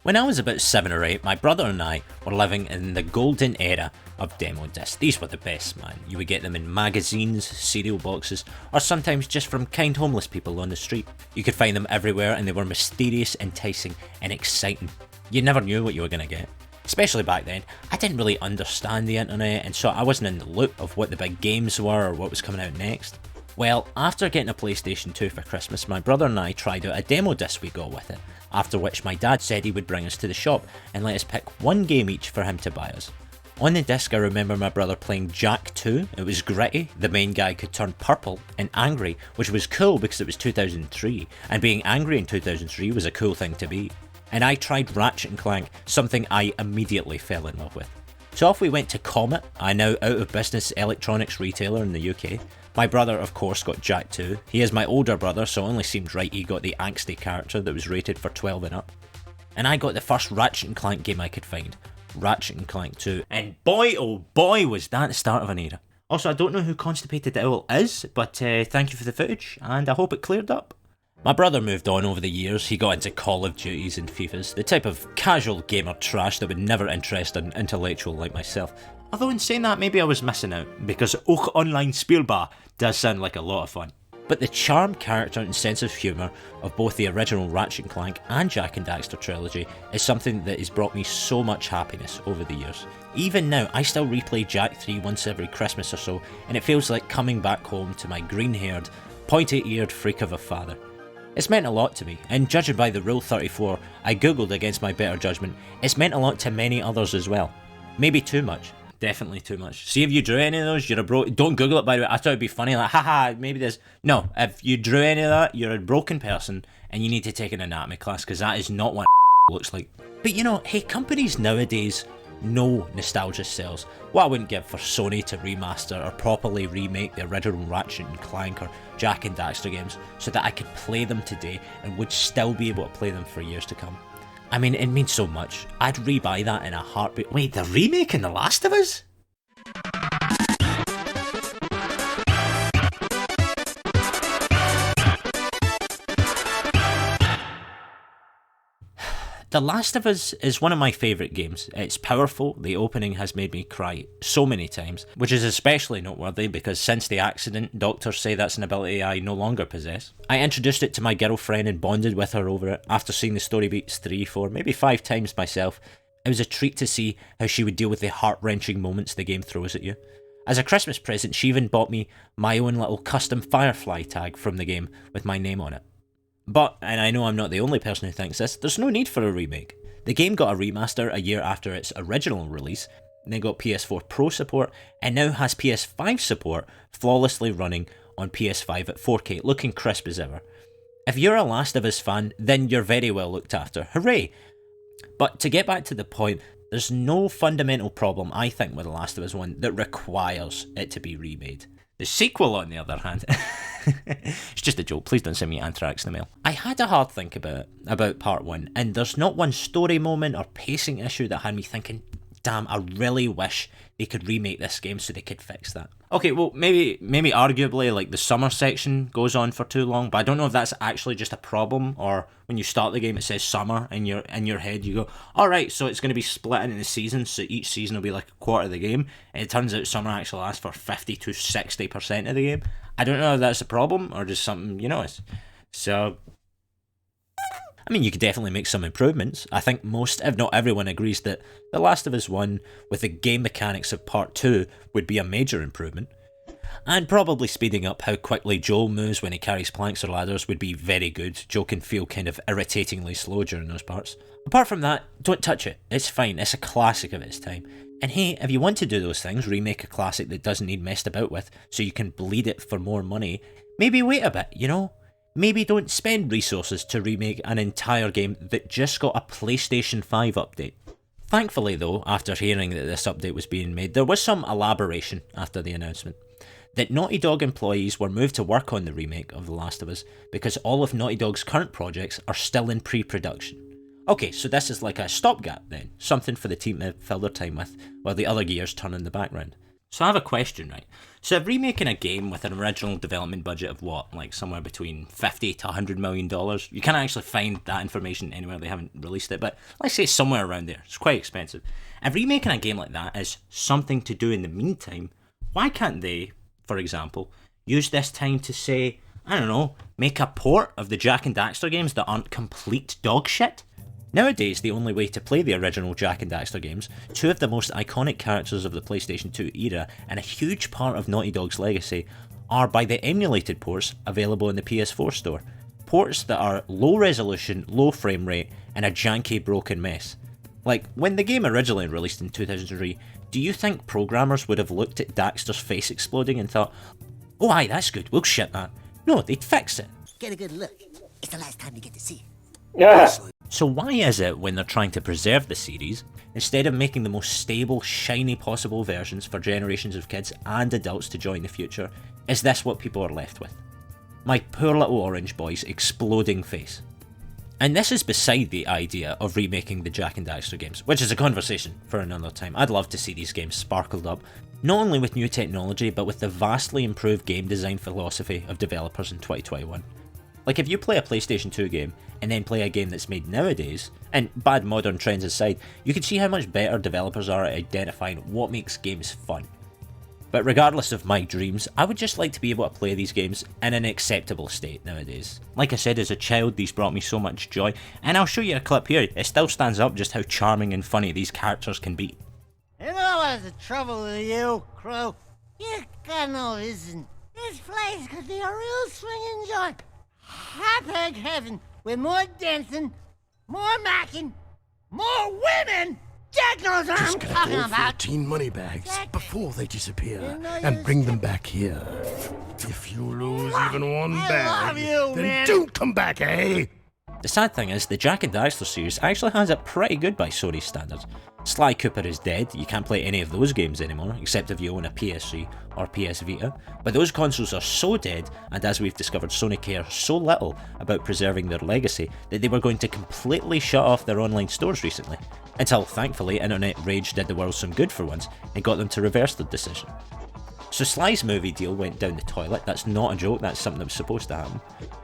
When I was about 7 or 8, my brother and I were living in the golden era of demo discs. These were the best, man. You would get them in magazines, cereal boxes, or sometimes just from kind homeless people on the street. You could find them everywhere and they were mysterious, enticing, and exciting. You never knew what you were going to get. Especially back then, I didn't really understand the internet, and so I wasn't in the loop of what the big games were or what was coming out next. Well, after getting a PlayStation 2 for Christmas, my brother and I tried out a demo disc we got with it, after which my dad said he would bring us to the shop and let us pick one game each for him to buy us. On the disc I remember my brother playing Jak 2, it was gritty, the main guy could turn purple and angry, which was cool because it was 2003, and being angry in 2003 was a cool thing to be. And I tried Ratchet & Clank, something I immediately fell in love with. So off we went to Comet, a now out of business electronics retailer in the UK. My brother, of course, got Jak 2. He is my older brother, so it only seemed right he got the angsty character that was rated for 12 and up. And I got the first Ratchet & Clank game I could find, Ratchet & Clank 2. And boy, oh boy, was that the start of an era. Also, I don't know who Constipated Owl is, but thank you for the footage, and I hope it cleared up. My brother moved on over the years. He got into Call of Duties and FIFAs, the type of casual gamer trash that would never interest an intellectual like myself. Although in saying that, maybe I was missing out, because Ook Online Speelbaar does sound like a lot of fun. But the charm, character and sense of humour of both the original Ratchet & Clank and Jak and Daxter trilogy is something that has brought me so much happiness over the years. Even now, I still replay Jak 3 once every Christmas or so, and it feels like coming back home to my green-haired, pointy-eared freak of a father. It's meant a lot to me, and judging by the Rule 34 I googled against my better judgment, it's meant a lot to many others as well. Maybe too much. Definitely too much. See if you drew any of those, you're a don't Google it by the way, I thought it'd be funny like, haha, maybe there's... No, if you drew any of that, you're a broken person, and you need to take an anatomy class, because that is not what looks like. But you know, hey, companies nowadays know nostalgia sells. What I wouldn't give for Sony to remaster or properly remake the original Ratchet & Clank or Jak and Daxter games so that I could play them today and would still be able to play them for years to come. I mean, it means so much. I'd rebuy that in a heartbeat. Wait, they're remaking The Last of Us? The Last of Us is one of my favourite games. It's powerful, the opening has made me cry so many times, which is especially noteworthy because since the accident, doctors say that's an ability I no longer possess. I introduced it to my girlfriend and bonded with her over it after seeing the story beats 3, 4, maybe 5 times myself. It was a treat to see how she would deal with the heart-wrenching moments the game throws at you. As a Christmas present, she even bought me my own little custom Firefly tag from the game with my name on it. But, and I know I'm not the only person who thinks this, there's no need for a remake. The game got a remaster a year after its original release, then got PS4 Pro support, and now has PS5 support flawlessly running on PS5 at 4K, looking crisp as ever. If you're a Last of Us fan, then you're very well looked after, hooray! But to get back to the point, there's no fundamental problem, I think, with The Last of Us 1 that requires it to be remade. The sequel, on the other hand, it's just a joke, please don't send me anthrax in the mail. I had a hard think about part 1, and there's not one story moment or pacing issue that had me thinking, damn, I really wish they could remake this game so they could fix that. Okay, well, maybe arguably, like, the summer section goes on for too long, but I don't know if that's actually just a problem, or when you start the game it says summer, and in your head you go, alright, so it's going to be split into seasons, so each season will be like a quarter of the game, and it turns out summer actually lasts for 50 to 60% of the game. I don't know if that's a problem, or just something you notice. So, I mean, you could definitely make some improvements. I think most, if not everyone, agrees that The Last of Us 1, with the game mechanics of Part 2, would be a major improvement. And probably speeding up how quickly Joel moves when he carries planks or ladders would be very good. Joel can feel kind of irritatingly slow during those parts. Apart from that, don't touch it. It's fine. It's a classic of its time. And hey, if you want to do those things, remake a classic that doesn't need messed about with, so you can bleed it for more money, maybe wait a bit, you know? Maybe don't spend resources to remake an entire game that just got a PlayStation 5 update. Thankfully though, after hearing that this update was being made, there was some elaboration after the announcement. That Naughty Dog employees were moved to work on the remake of The Last of Us because all of Naughty Dog's current projects are still in pre-production. Okay, so this is like a stopgap then, something for the team to fill their time with, while the other gears turn in the background. So I have a question, right? So if remaking a game with an original development budget of what, like somewhere between $50 to $100 million, you can't actually find that information anywhere, they haven't released it, but let's say it's somewhere around there. It's quite expensive. If remaking a game like that is something to do in the meantime, why can't they, for example, use this time to say, I don't know, make a port of the Jak and Daxter games that aren't complete dog shit? Nowadays, the only way to play the original Jak and Daxter games, two of the most iconic characters of the PlayStation 2 era and a huge part of Naughty Dog's legacy, are by the emulated ports available in the PS4 store. Ports that are low resolution, low frame rate, and a janky broken mess. Like, when the game originally released in 2003, do you think programmers would have looked at Daxter's face exploding and thought, oh aye, that's good, we'll ship that? No, they'd fix it. Get a good look. It's the last time you get to see it. Yeah. So why is it, when they're trying to preserve the series, instead of making the most stable, shiny possible versions for generations of kids and adults to join the future, is this what people are left with? My poor little orange boy's exploding face. And this is beside the idea of remaking the Jak and Daxter games, which is a conversation for another time. I'd love to see these games sparkled up, not only with new technology, but with the vastly improved game design philosophy of developers in 2021. Like, if you play a PlayStation 2 game, and then play a game that's made nowadays, and bad modern trends aside, you can see how much better developers are at identifying what makes games fun. But regardless of my dreams, I would just like to be able to play these games in an acceptable state nowadays. Like I said, as a child, these brought me so much joy, and I'll show you a clip here. It still stands up just how charming and funny these characters can be. You know what's the trouble with you, Crow? You got no vision. This place could be a real swinging joint. Happy heaven with more dancing, more macking, more women! Jack knows what I'm talking about! 14 money bags before they disappear, You know and you- bring them back here. If you lose even one I bag, love you, then man. don't come back, eh? The sad thing is, the Jak and Daxter series actually has it pretty good by Sony standards. Sly Cooper is dead, you can't play any of those games anymore, except if you own a PS3 or PS Vita, but those consoles are so dead, and as we've discovered, Sony care so little about preserving their legacy that they were going to completely shut off their online stores recently, until thankfully Internet Rage did the world some good for once and got them to reverse their decision. So Sly's movie deal went down the toilet, that's not a joke, that's something that was supposed to happen.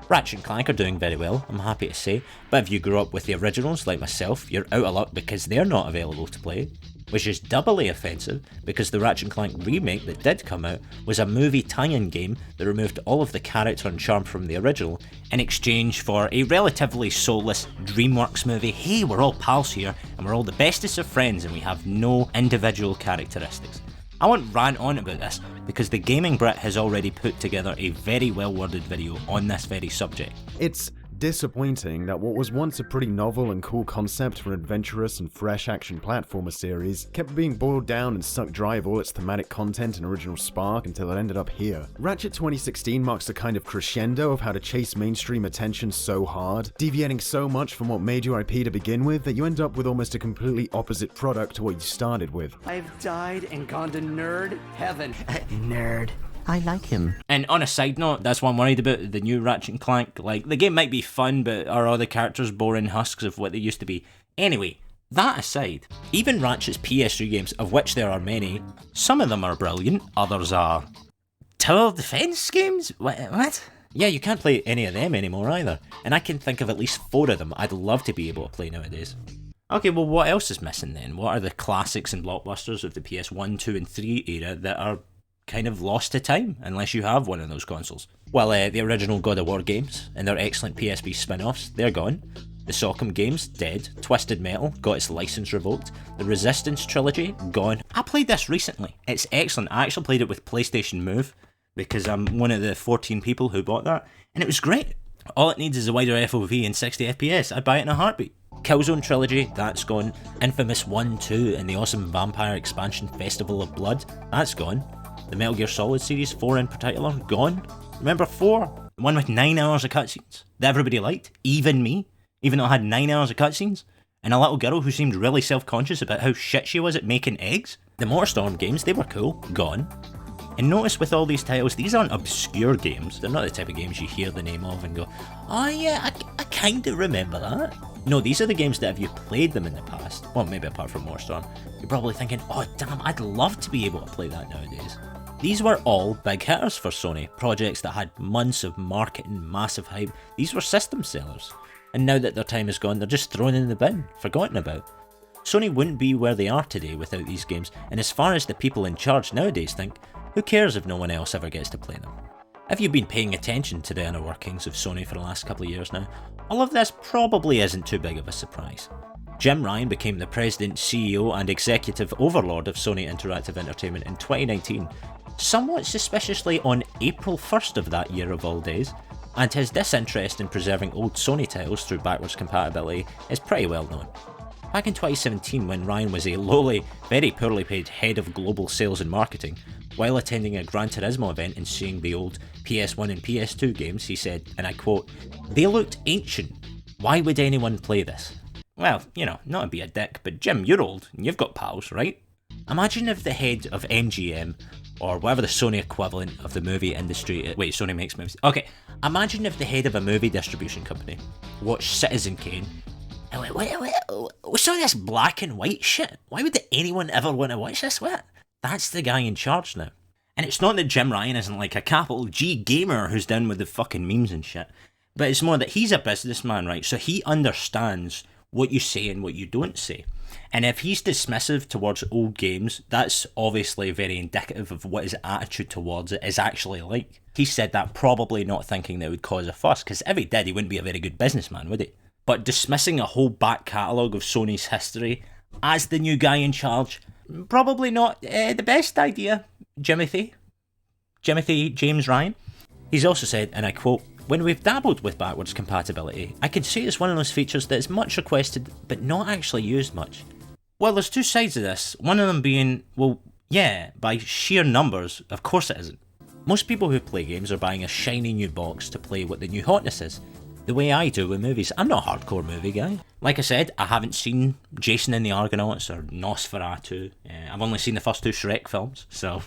Ratchet and Clank are doing very well, I'm happy to say, but if you grew up with the originals like myself, you're out of luck because they're not available to play, which is doubly offensive because the Ratchet and Clank remake that did come out was a movie tie-in game that removed all of the character and charm from the original in exchange for a relatively soulless DreamWorks movie. Hey, we're all pals here and we're all the bestest of friends and we have no individual characteristics. I won't rant on about this because the Gaming Brit has already put together a very well worded video on this very subject. It's disappointing that what was once a pretty novel and cool concept for an adventurous and fresh action platformer series kept being boiled down and sucked dry of all its thematic content and original spark until it ended up here. Ratchet 2016 marks a kind of crescendo of how to chase mainstream attention so hard, deviating so much from what made your IP to begin with that you end up with almost a completely opposite product to what you started with. I've died and gone to nerd heaven. Nerd. I like him. And on a side note, that's what I'm worried about, the new Ratchet and Clank. Like, the game might be fun, but are all the characters boring husks of what they used to be? Anyway, that aside, even Ratchet's PS3 games, of which there are many, some of them are brilliant, others are tower defense games? What? Yeah, you can't play any of them anymore either. And I can think of at least 4 of them I'd love to be able to play nowadays. Okay, well, what else is missing then? What are the classics and blockbusters of the PS1, 2 and 3 era that are kind of lost to time, unless you have one of those consoles? Well, the original God of War games and their excellent PSP spin-offs, they're gone. The Socom games, dead. Twisted Metal got its license revoked. The Resistance trilogy, gone. I played this recently. It's excellent. I actually played it with PlayStation Move, because I'm one of the 14 people who bought that, and it was great. All it needs is a wider FOV and 60 FPS. I'd buy it in a heartbeat. Killzone trilogy, that's gone. Infamous 1, 2, and the awesome vampire expansion Festival of Blood, that's gone. The Metal Gear Solid series, 4 in particular, gone. Remember 4? The one with 9 hours of cutscenes that everybody liked, even me, even though it had 9 hours of cutscenes, and a little girl who seemed really self-conscious about how shit she was at making eggs. The MotorStorm games, they were cool, gone. And notice with all these titles, these aren't obscure games. They're not the type of games you hear the name of and go, oh yeah, I kinda remember that. No, these are the games that if you played them in the past, well maybe apart from Warstorm, you're probably thinking, oh damn, I'd love to be able to play that nowadays. These were all big hitters for Sony, projects that had months of marketing, massive hype. These were system sellers. And now that their time is gone, they're just thrown in the bin, forgotten about. Sony wouldn't be where they are today without these games, and as far as the people in charge nowadays think, who cares if no one else ever gets to play them? If you've been paying attention to the inner workings of Sony for the last couple of years now, all of this probably isn't too big of a surprise. Jim Ryan became the president, CEO and executive overlord of Sony Interactive Entertainment in 2019, somewhat suspiciously on April 1st of that year of all days, and his disinterest in preserving old Sony titles through backwards compatibility is pretty well known. Back in 2017, when Ryan was a lowly, very poorly paid head of global sales and marketing, while attending a Gran Turismo event and seeing the old PS1 and PS2 games, he said, and I quote, "They looked ancient. Why would anyone play this?" Well, you know, not to be a dick, but Jim, you're old, and you've got pals, right? Imagine if the head of MGM, or whatever the Sony equivalent of the movie industry is. Wait, Sony makes movies. Okay, imagine if the head of a movie distribution company watched Citizen Kane and went, what's all this black and white shit? Why would anyone ever want to watch this? What? That's the guy in charge now. And it's not that Jim Ryan isn't like a capital G gamer who's down with the fucking memes and shit, but it's more that he's a businessman, right? So he understands what you say and what you don't say. And if he's dismissive towards old games, that's obviously very indicative of what his attitude towards it is actually like. He said that probably not thinking that it would cause a fuss, because if he did, he wouldn't be a very good businessman, would he? But dismissing a whole back catalogue of Sony's history as the new guy in charge, probably not the best idea, Jimothy James Ryan. He's also said, and I quote, "When we've dabbled with backwards compatibility, I can see it's one of those features that is much requested but not actually used much." Well, there's two sides of this, one of them being, well, yeah, by sheer numbers, of course it isn't. Most people who play games are buying a shiny new box to play what the new hotness is. The way I do with movies, I'm not a hardcore movie guy. Like I said, I haven't seen Jason and the Argonauts or Nosferatu. I've only seen the first two Shrek films, so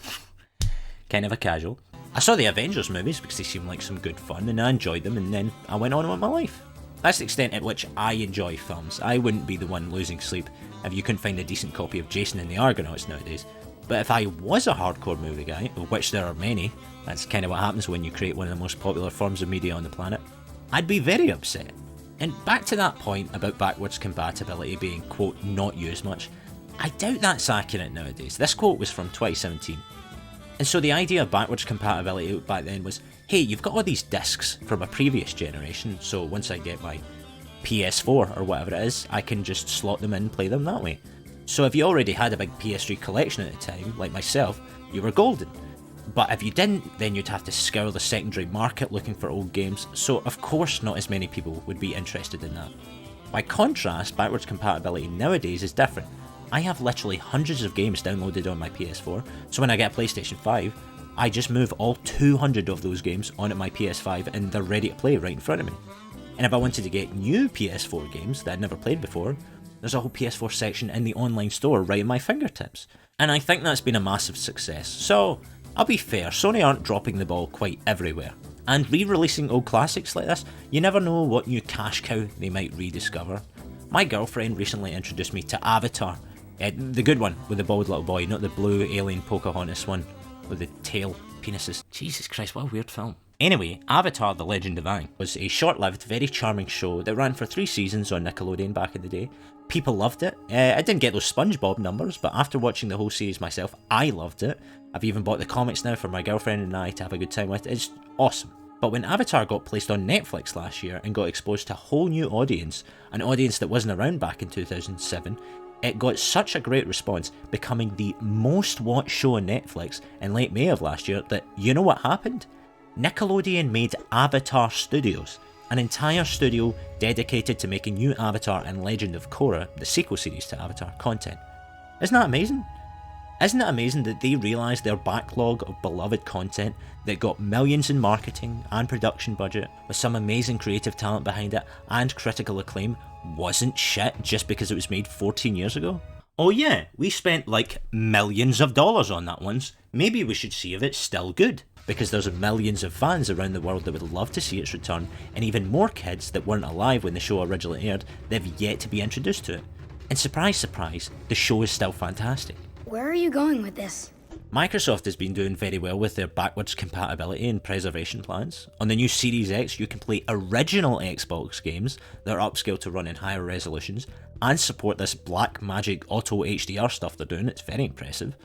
kind of a casual. I saw the Avengers movies because they seemed like some good fun and I enjoyed them, and then I went on with my life. That's the extent at which I enjoy films. I wouldn't be the one losing sleep if you couldn't find a decent copy of Jason and the Argonauts nowadays. But if I was a hardcore movie guy, of which there are many, that's kind of what happens when you create one of the most popular forms of media on the planet, I'd be very upset. And back to that point about backwards compatibility being, quote, not used much, I doubt that's accurate nowadays. This quote was from 2017. And so the idea of backwards compatibility back then was, hey, you've got all these discs from a previous generation, so once I get my PS4 or whatever it is, I can just slot them in and play them that way. So if you already had a big PS3 collection at the time, like myself, you were golden. But if you didn't, then you'd have to scour the secondary market looking for old games, so of course not as many people would be interested in that. By contrast, backwards compatibility nowadays is different. I have literally hundreds of games downloaded on my PS4, so when I get a PlayStation 5, I just move all 200 of those games onto my PS5 and they're ready to play right in front of me. And if I wanted to get new PS4 games that I'd never played before, there's a whole PS4 section in the online store right at my fingertips. And I think that's been a massive success. So, I'll be fair, Sony aren't dropping the ball quite everywhere. And re-releasing old classics like this, you never know what new cash cow they might rediscover. My girlfriend recently introduced me to Avatar, the good one with the bald little boy, not the blue alien Pocahontas one with the tail penises. Jesus Christ, what a weird film. Anyway, Avatar The Legend of Aang was a short-lived, very charming show that ran for 3 seasons on Nickelodeon back in the day. People loved it. I didn't get those SpongeBob numbers, but after watching the whole series myself, I loved it. I've even bought the comics now for my girlfriend and I to have a good time with. It's awesome. But when Avatar got placed on Netflix last year and got exposed to a whole new audience, an audience that wasn't around back in 2007, it got such a great response, becoming the most watched show on Netflix in late May of last year, that you know what happened? Nickelodeon made Avatar Studios, an entire studio dedicated to making new Avatar and Legend of Korra, the sequel series to Avatar, content. Isn't that amazing? Isn't it amazing that they realised their backlog of beloved content that got millions in marketing and production budget, with some amazing creative talent behind it and critical acclaim, wasn't shit just because it was made 14 years ago? Oh yeah, we spent like millions of dollars on that once, maybe we should see if it's still good, because there's millions of fans around the world that would love to see its return, and even more kids that weren't alive when the show originally aired that have yet to be introduced to it. And surprise, surprise, the show is still fantastic. Where are you going with this? Microsoft has been doing very well with their backwards compatibility and preservation plans. On the new Series X, you can play original Xbox games that are upscaled to run in higher resolutions and support this black magic auto HDR stuff they're doing. It's very impressive.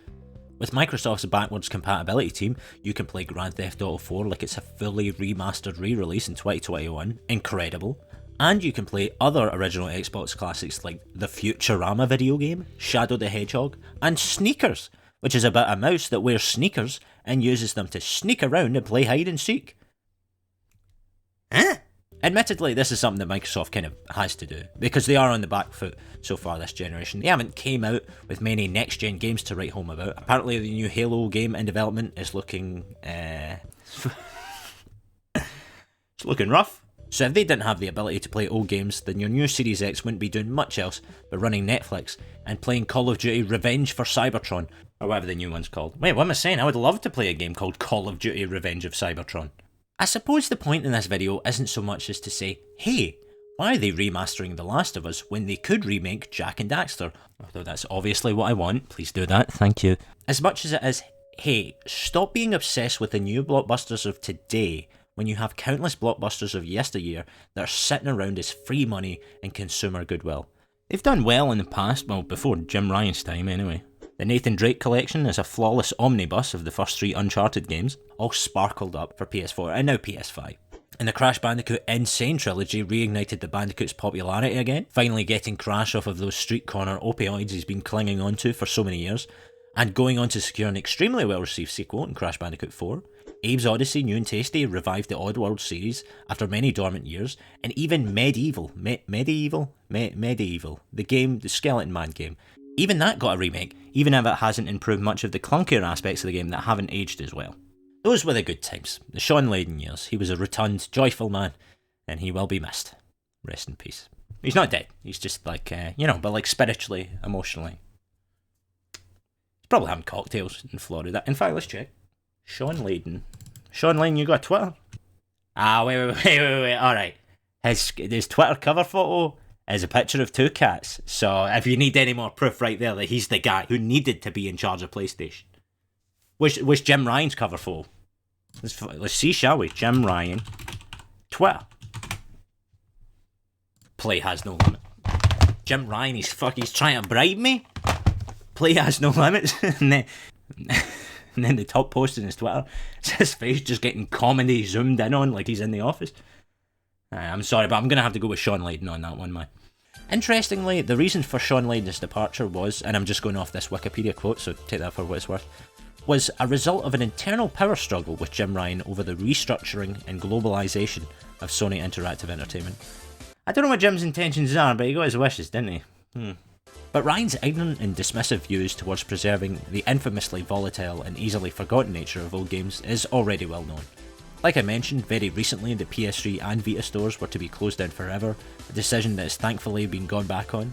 With Microsoft's backwards compatibility team, you can play Grand Theft Auto 4 like it's a fully remastered re-release in 2021. Incredible. And you can play other original Xbox classics like the Futurama video game, Shadow the Hedgehog, and Sneakers, which is about a mouse that wears sneakers and uses them to sneak around and play hide and seek. Huh? Admittedly, this is something that Microsoft kind of has to do, because they are on the back foot so far this generation. They haven't came out with many next-gen games to write home about. Apparently the new Halo game in development is looking, it's looking rough. So if they didn't have the ability to play old games, then your new Series X wouldn't be doing much else but running Netflix and playing Call of Duty Revenge for Cybertron, or whatever the new one's called. Wait, what am I saying? I would love to play a game called Call of Duty Revenge of Cybertron. I suppose the point in this video isn't so much as to say, hey, why are they remastering The Last of Us when they could remake Jak and Daxter? Although that's obviously what I want, please do that, thank you. As much as it is, hey, stop being obsessed with the new blockbusters of today when you have countless blockbusters of yesteryear that are sitting around as free money and consumer goodwill. They've done well in the past, well, before Jim Ryan's time anyway. The Nathan Drake collection is a flawless omnibus of the first 3 Uncharted games, all sparkled up for PS4 and now PS5. And the Crash Bandicoot Insane trilogy reignited the Bandicoot's popularity again, finally getting Crash off of those street corner opioids he's been clinging onto for so many years, and going on to secure an extremely well-received sequel in Crash Bandicoot 4. Abe's Odyssey, New and Tasty revived the Oddworld series after many dormant years, and even Medieval, the game, the Skeleton Man game, even that got a remake, even if it hasn't improved much of the clunkier aspects of the game that haven't aged as well. Those were the good times, the Sean Layden years. He was a rotund, joyful man, and he will be missed. Rest in peace. He's not dead, he's just like, but like spiritually, emotionally. He's probably having cocktails in Florida. In fact, let's check. Sean Layden, you got Twitter? Wait, alright. His Twitter cover photo is a picture of 2 cats, so if you need any more proof right there that he's the guy who needed to be in charge of PlayStation. What's Jim Ryan's cover photo? Let's see, shall we? Jim Ryan, Twitter. Play has no limit. Jim Ryan, he's trying to bribe me? Play has no limits. And then the top post in his Twitter, it's his face just getting comedy zoomed in on like he's in the office. I'm sorry, but I'm going to have to go with Sean Layden on that one, man. Interestingly, the reason for Sean Layden's departure was, and I'm just going off this Wikipedia quote, so take that for what it's worth, was a result of an internal power struggle with Jim Ryan over the restructuring and globalisation of Sony Interactive Entertainment. I don't know what Jim's intentions are, but he got his wishes, didn't he? But Ryan's ignorant and dismissive views towards preserving the infamously volatile and easily forgotten nature of old games is already well known. Like I mentioned, very recently the PS3 and Vita stores were to be closed down forever, a decision that has thankfully been gone back on.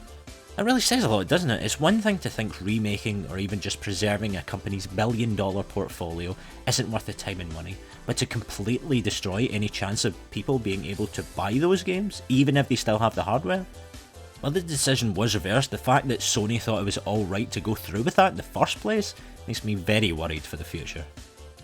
That really says a lot, doesn't it? It's one thing to think remaking or even just preserving a company's billion-dollar portfolio isn't worth the time and money, but to completely destroy any chance of people being able to buy those games, even if they still have the hardware? While the decision was reversed, the fact that Sony thought it was alright to go through with that in the first place makes me very worried for the future.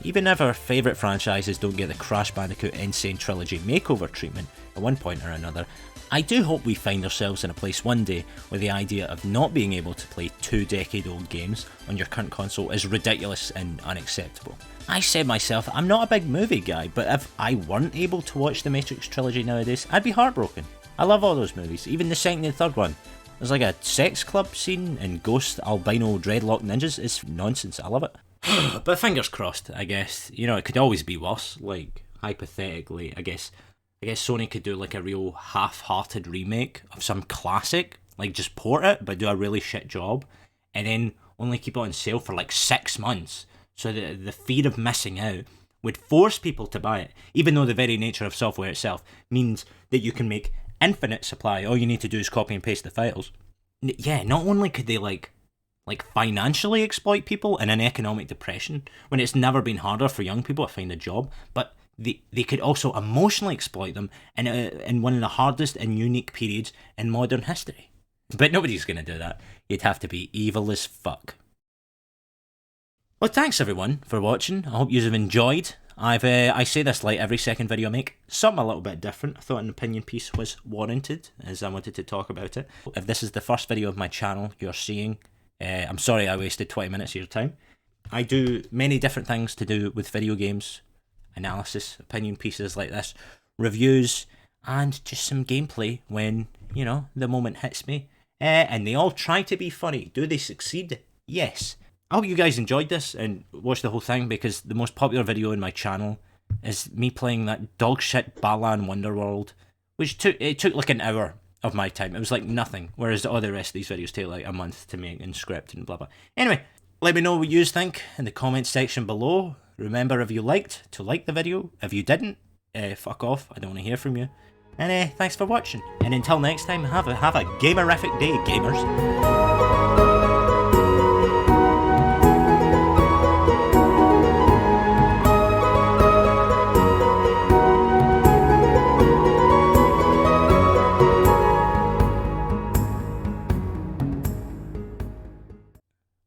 Even if our favourite franchises don't get the Crash Bandicoot Insane Trilogy makeover treatment at one point or another, I do hope we find ourselves in a place one day where the idea of not being able to play 2-decade-old games on your current console is ridiculous and unacceptable. I said myself, I'm not a big movie guy, but if I weren't able to watch the Matrix trilogy nowadays, I'd be heartbroken. I love all those movies, even the second and third one. There's like a sex club scene and ghost albino dreadlock ninjas. It's nonsense, I love it. But fingers crossed, I guess. It could always be worse. Like, hypothetically, I guess Sony could do like a real half-hearted remake of some classic, like just port it, but do a really shit job, and then only keep it on sale for like 6 months, so that the fear of missing out would force people to buy it, even though the very nature of software itself means that you can make infinite supply. All you need to do is copy and paste the files. Yeah, not only could they like like financially exploit people in an economic depression when it's never been harder for young people to find a job, but they could also emotionally exploit them in one of the hardest and unique periods in modern history. But nobody's going to do that. You'd have to be evil as fuck. Well, thanks everyone for watching. I hope you have enjoyed. I say this like every second video I make. Something a little bit different. I thought an opinion piece was warranted, as I wanted to talk about it. If this is the first video of my channel you're seeing, I'm sorry I wasted 20 minutes of your time. I do many different things to do with video games, analysis, opinion pieces like this, reviews, and just some gameplay when, you know, the moment hits me. And they all try to be funny. Do they succeed? Yes. I hope you guys enjoyed this and watched the whole thing, because the most popular video in my channel is me playing that dogshit Balan Wonderworld, which took like an hour of my time. It was like nothing, whereas all the rest of these videos take like a month to make and script and blah blah. Anyway, let me know what you think in the comments section below. Remember, if you liked, to like the video. If you didn't, fuck off. I don't want to hear from you. And thanks for watching. And until next time, have a gamerific day, gamers.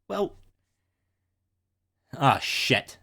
Well, ah, shit.